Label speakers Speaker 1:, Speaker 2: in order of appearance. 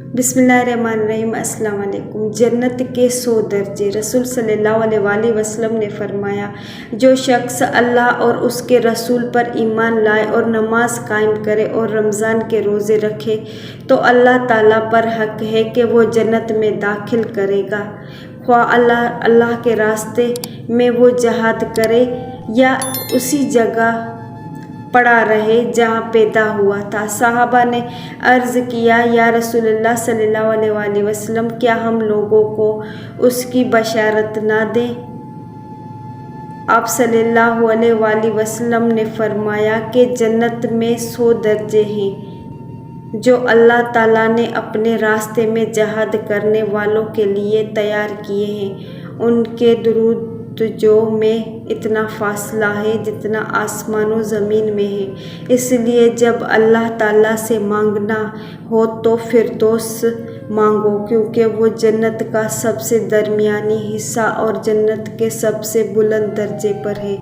Speaker 1: बिस्मिल्लाहिर्रहमानिर्रहीम। अस्सलाम वालेकुम। जन्नत के 100 दर्जे। रसूल सल्लल्लाहु अलैहि वसल्लम ने फरमाया, जो शख्स अल्लाह और उसके रसूल पर ईमान लाए और नमाज कायम करे और रमज़ान के रोज़े रखे तो अल्लाह ताला पर हक है कि वो जन्नत में दाखिल करेगा, ख्वाह अल्लाह के रास्ते में वो जहाद करे या उसी जगह पड़ा रहे जहाँ पैदा हुआ था। सहाबा ने अर्ज़ किया, या रसूलल्लाह सल्लल्लाहु अलैहि वसल्लम, क्या हम लोगों को उसकी बशारत ना दें? आप सल्लल्लाहु अलैहि वसल्लम ने फरमाया कि जन्नत में 100 दर्जे हैं जो अल्लाह ताला ने अपने रास्ते में जहाद करने वालों के लिए तैयार किए हैं। उनके दुरूद जो में इतना फासला है जितना आसमान व ज़मीन में है। इसलिए जब अल्लाह ताला से मांगना हो तो फिरदौस मांगो, क्योंकि वो जन्नत का सबसे दरमियानी हिस्सा और जन्नत के सबसे बुलंद दर्जे पर है।